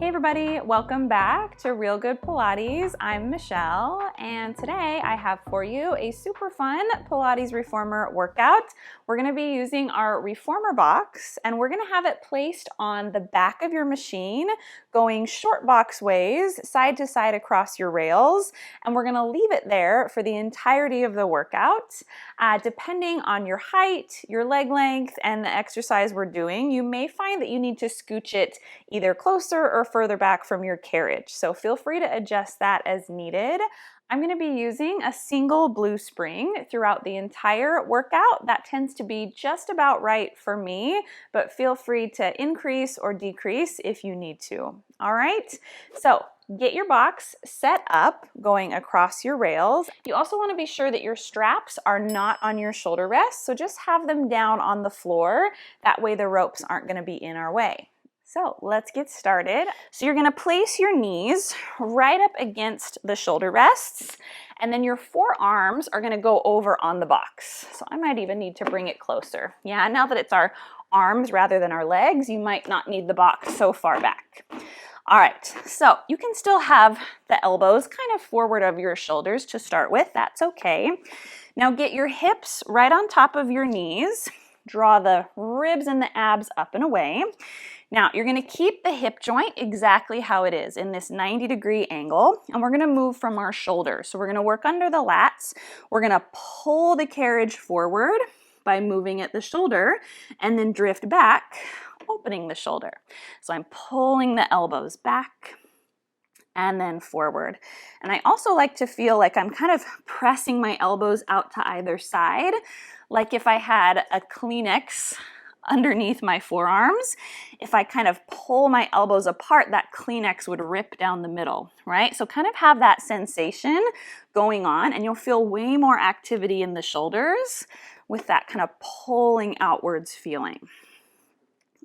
Hey everybody, welcome back to Real Good Pilates. I'm Michelle, and today I have for you a super fun Pilates reformer workout. We're going to be using our reformer box, and we're going to have it placed on the back of your machine, going short box ways, side to side across your rails, and we're going to leave it there for the entirety of the workout. Depending on your height, your leg length, and the exercise we're doing, you may find that you need to scooch it either closer or further back from your carriage. So feel free to adjust that as needed. I'm going to be using a single blue spring throughout the entire workout. That tends to be just about right for me, but feel free to increase or decrease if you need to. All right, so get your box set up going across your rails. You also want to be sure that your straps are not on your shoulder rests, so just have them down on the floor. That way the ropes aren't going to be in our way. So let's get started. So you're going to place your knees right up against the shoulder rests, and then your forearms are going to go over on the box. So I might even need to bring it closer. Yeah, now that it's our arms rather than our legs, you might not need the box so far back. All right, so you can still have the elbows kind of forward of your shoulders to start with. That's okay. Now get your hips right on top of your knees. Draw the ribs and the abs up and away. Now, you're going to keep the hip joint exactly how it is in this 90-degree angle, and we're going to move from our shoulders. So we're going to work under the lats. We're going to pull the carriage forward by moving at the shoulder and then drift back, opening the shoulder. So I'm pulling the elbows back and then forward. And I also like to feel like I'm kind of pressing my elbows out to either side, like if I had a Kleenex underneath my forearms. If I kind of pull my elbows apart, that Kleenex would rip down the middle, right? So kind of have that sensation going on, and you'll feel way more activity in the shoulders with that kind of pulling outwards feeling.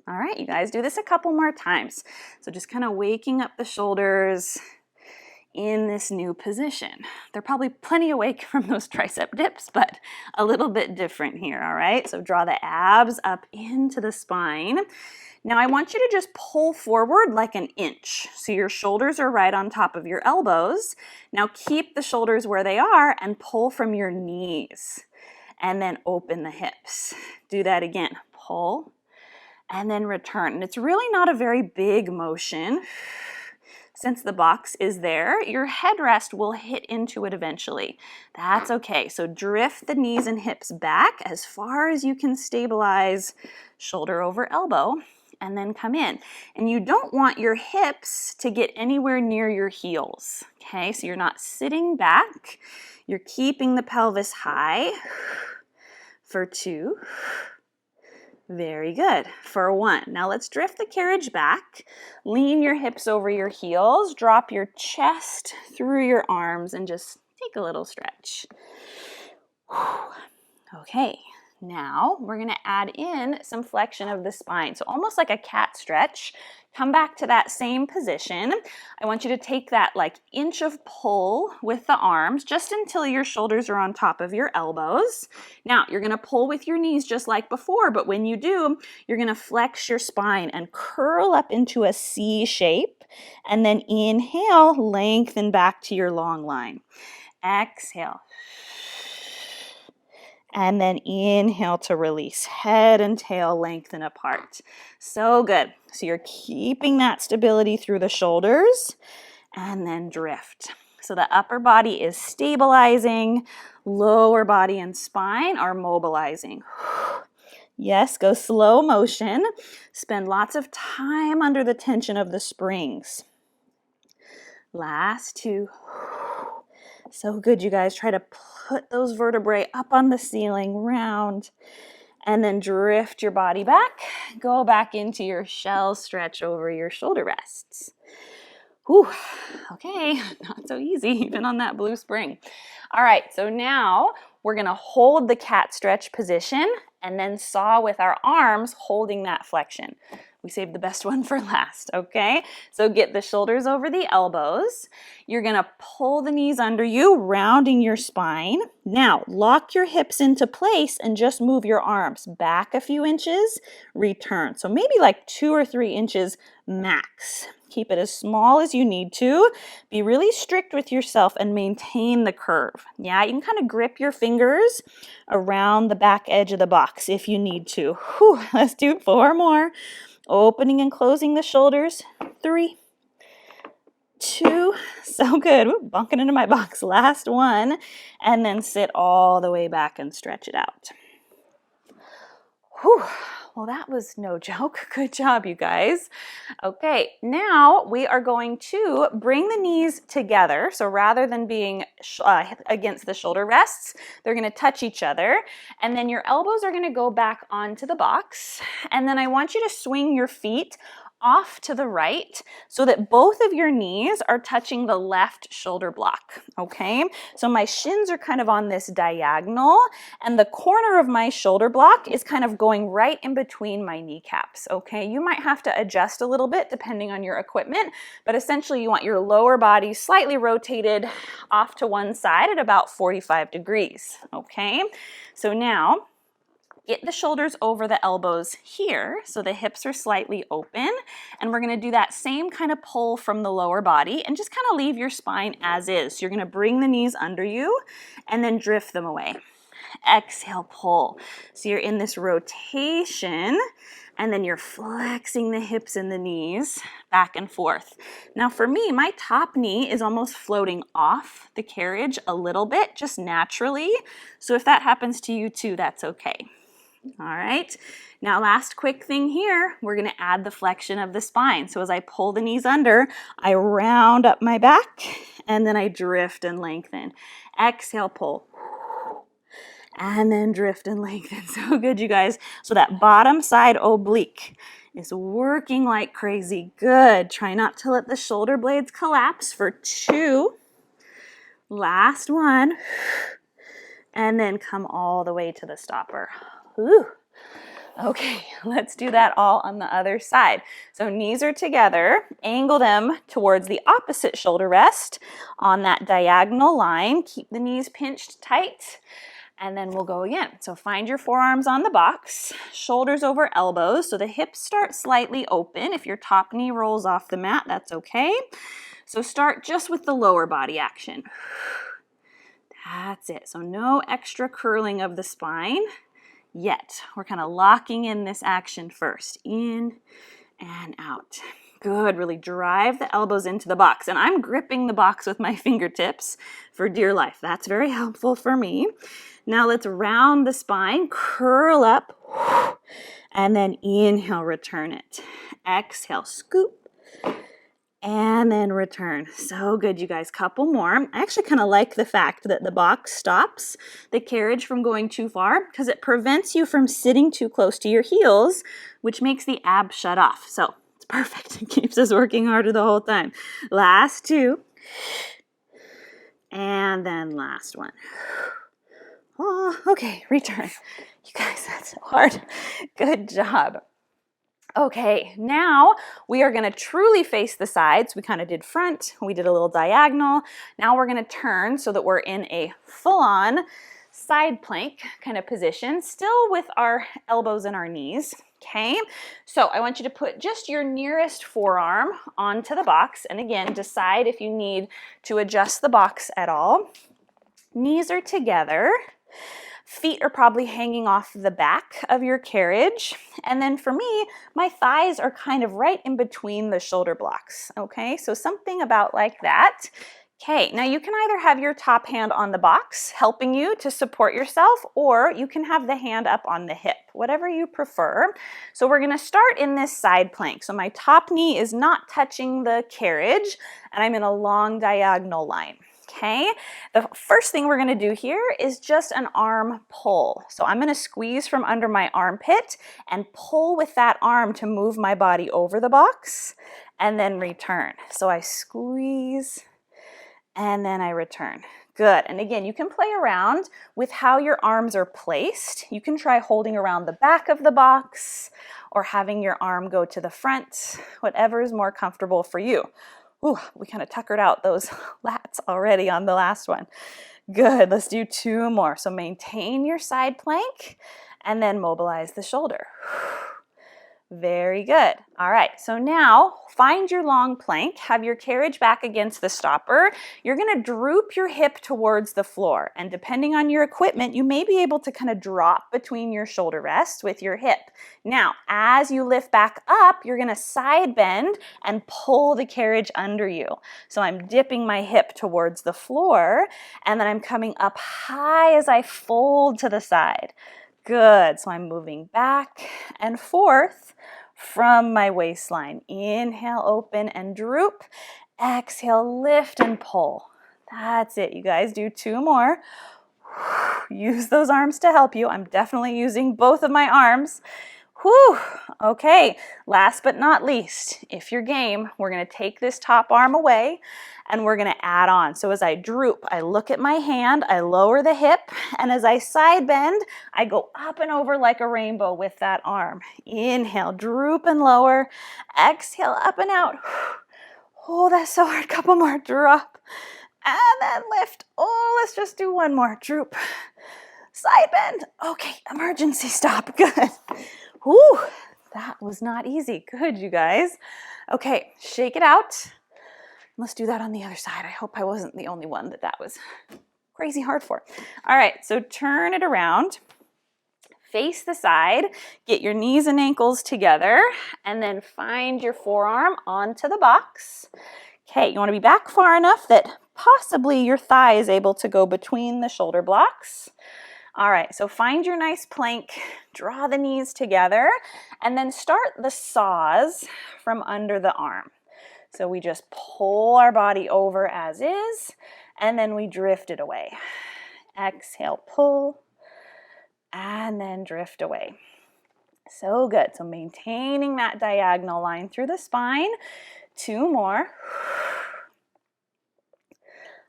All right, you guys, do this a couple more times. So just kind of waking up the shoulders in this new position. They're probably plenty awake from those tricep dips, but a little bit different here, all right? So draw the abs up into the spine. Now I want you to just pull forward like an inch. So your shoulders are right on top of your elbows. Now keep the shoulders where they are and pull from your knees. And then open the hips. Do that again. Pull and then return. And it's really not a very big motion. Since the box is there, your headrest will hit into it eventually. That's okay. So drift the knees and hips back as far as you can stabilize shoulder over elbow, and then come in. And you don't want your hips to get anywhere near your heels. Okay, so you're not sitting back. You're keeping the pelvis high for 2. Very good. For 1. Now let's drift the carriage back. Lean your hips over your heels. Drop your chest through your arms and just take a little stretch. Okay, now we're going to add in some flexion of the spine. So almost like a cat stretch. Come back to that same position. I want you to take that like inch of pull with the arms just until your shoulders are on top of your elbows. Now you're going to pull with your knees just like before, but when you do, you're going to flex your spine and curl up into a C shape, and then inhale, lengthen back to your long line. Exhale. And then inhale to release. Head and tail lengthen apart. So good. So you're keeping that stability through the shoulders, and then drift. So the upper body is stabilizing, lower body and spine are mobilizing. Yes, go slow motion. Spend lots of time under the tension of the springs. Last 2. So good, you guys. Try to put those vertebrae up on the ceiling, round, and then drift your body back. Go back into your shell stretch over your shoulder rests. Whew, okay, not so easy, even on that blue spring. All right, so now we're gonna hold the cat stretch position and then saw with our arms holding that flexion. We saved the best one for last, okay? So get the shoulders over the elbows. You're gonna pull the knees under you, rounding your spine. Now, lock your hips into place and just move your arms back a few inches, return. So maybe like 2 or 3 inches max. Keep it as small as you need to. Be really strict with yourself and maintain the curve. Yeah, you can kind of grip your fingers around the back edge of the box if you need to. Whew, let's do 4 more. Opening and closing the shoulders. 3, 2, so good. Ooh, bunking into my box. Last one. And then sit all the way back and stretch it out. Whew. Well, that was no joke. Good job, you guys. Okay, now we are going to bring the knees together. So rather than being against the shoulder rests, they're going to touch each other. And then your elbows are going to go back onto the box. And then I want you to swing your feet off to the right so that both of your knees are touching the left shoulder block, okay? So my shins are kind of on this diagonal and the corner of my shoulder block is kind of going right in between my kneecaps, okay? You might have to adjust a little bit depending on your equipment, but essentially you want your lower body slightly rotated off to one side at about 45 degrees, okay? So now, get the shoulders over the elbows here, so the hips are slightly open, and we're gonna do that same kind of pull from the lower body and just kind of leave your spine as is. So you're gonna bring the knees under you and then drift them away. Exhale, pull. So you're in this rotation, and then you're flexing the hips and the knees back and forth. Now for me, my top knee is almost floating off the carriage a little bit, just naturally. So if that happens to you too, that's okay. All right, now last quick thing here, we're gonna add the flexion of the spine. So as I pull the knees under, I round up my back and then I drift and lengthen. Exhale, pull. And then drift and lengthen. So good, you guys. So that bottom side oblique is working like crazy. Good. Try not to let the shoulder blades collapse for 2. Last one. And then come all the way to the stopper. Ooh. Okay, let's do that all on the other side. So knees are together, angle them towards the opposite shoulder rest on that diagonal line. Keep the knees pinched tight, and then we'll go again. So find your forearms on the box, shoulders over elbows, so the hips start slightly open. If your top knee rolls off the mat, that's okay. So start just with the lower body action. That's it. So no extra curling of the spine yet. We're kind of locking in this action first. In and out. Good. Really drive the elbows into the box. And I'm gripping the box with my fingertips for dear life. That's very helpful for me. Now let's round the spine, curl up, and then inhale, return it. Exhale, scoop. And then return. So good, you guys. Couple more. I actually kind of like the fact that the box stops the carriage from going too far because it prevents you from sitting too close to your heels, which makes the abs shut off. So it's perfect. It keeps us working harder the whole time. Last 2. And then last one. Oh, okay, return. You guys, that's so hard. Good job. Okay, now we are gonna truly face the sides. We kind of did front, we did a little diagonal. Now we're gonna turn so that we're in a full-on side plank kind of position, still with our elbows and our knees, okay? So I want you to put just your nearest forearm onto the box, and again, decide if you need to adjust the box at all. Knees are together. Feet are probably hanging off the back of your carriage. And then for me, my thighs are kind of right in between the shoulder blocks, okay? So something about like that. Okay, now you can either have your top hand on the box, helping you to support yourself, or you can have the hand up on the hip, whatever you prefer. So we're gonna start in this side plank. So my top knee is not touching the carriage, and I'm in a long diagonal line. Okay, the first thing we're gonna do here is just an arm pull. So I'm gonna squeeze from under my armpit and pull with that arm to move my body over the box and then return. So I squeeze and then I return. Good. And again, you can play around with how your arms are placed. You can try holding around the back of the box or having your arm go to the front, whatever is more comfortable for you. Ooh, we kind of tuckered out those lats already on the last one. Good. Let's do 2 more. So maintain your side plank and then mobilize the shoulder. Very good. All right, so now find your long plank, have your carriage back against the stopper. You're gonna droop your hip towards the floor, and depending on your equipment, you may be able to kind of drop between your shoulder rests with your hip. Now, as you lift back up, you're gonna side bend and pull the carriage under you. So I'm dipping my hip towards the floor, and then I'm coming up high as I fold to the side. Good, so I'm moving back and forth from my waistline. Inhale, open and droop. Exhale, lift and pull. That's it, you guys. Do 2 more. Use those arms to help you. I'm definitely using both of my arms. Whew. Okay, last but not least, if you're game, we're gonna take this top arm away and we're gonna add on. So as I droop, I look at my hand, I lower the hip, and as I side bend, I go up and over like a rainbow with that arm. Inhale, droop and lower. Exhale, up and out. Oh, that's so hard. Couple more. Drop. And then lift. Oh, let's just do 1 more. Droop. Side bend. Okay, emergency stop. Good. Whew, that was not easy. Good, you guys. Okay, shake it out. Let's do that on the other side. I hope I wasn't the only one that was crazy hard for. All right, so turn it around. Face the side. Get your knees and ankles together, and then find your forearm onto the box. Okay, you want to be back far enough that possibly your thigh is able to go between the shoulder blocks. All right, so find your nice plank, draw the knees together, and then start the saws from under the arm. So we just pull our body over as is, and then we drift it away. Exhale, pull, and then drift away. So good. So maintaining that diagonal line through the spine. 2 more.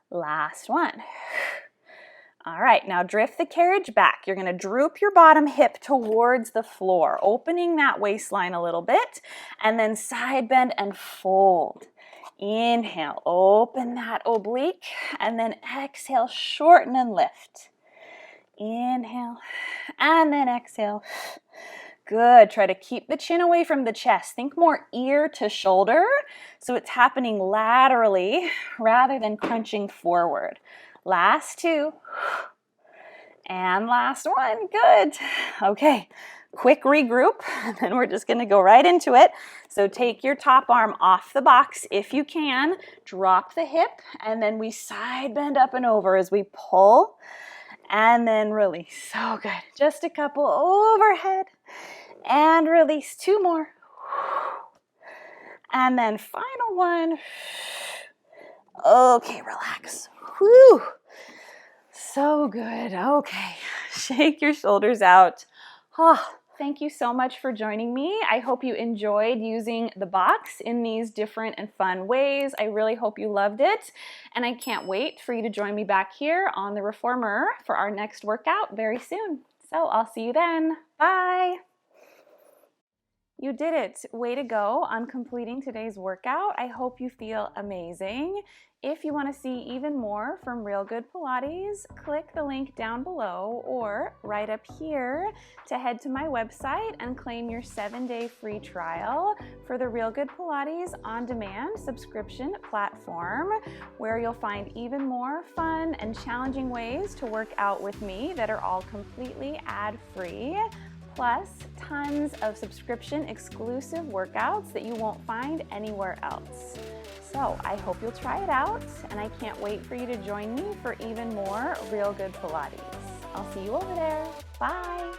Last one. All right, now drift the carriage back. You're gonna droop your bottom hip towards the floor, opening that waistline a little bit, and then side bend and fold. Inhale, open that oblique, and then exhale, shorten and lift. Inhale, and then exhale. Good, try to keep the chin away from the chest. Think more ear to shoulder, so it's happening laterally rather than crunching forward. Last 2, and last 1, good. Okay, quick regroup, and then we're just gonna go right into it. So take your top arm off the box if you can, drop the hip, and then we side bend up and over as we pull, and then release. So good, just a couple overhead, and release. 2 more. And then final 1. Okay, relax. Whew. So good. Okay, shake your shoulders out. Oh, thank you so much for joining me. I hope you enjoyed using the box in these different and fun ways. I really hope you loved it, and I can't wait for you to join me back here on the Reformer for our next workout very soon. So I'll see you then. Bye. You did it. Way to go on completing today's workout. I hope you feel amazing. If you want to see even more from Real Good Pilates, click the link down below or right up here to head to my website and claim your 7-day free trial for the Real Good Pilates on-demand subscription platform, where you'll find even more fun and challenging ways to work out with me that are all completely ad-free. Plus tons of subscription exclusive workouts that you won't find anywhere else. So I hope you'll try it out, and I can't wait for you to join me for even more Real Good Pilates. I'll see you over there. Bye.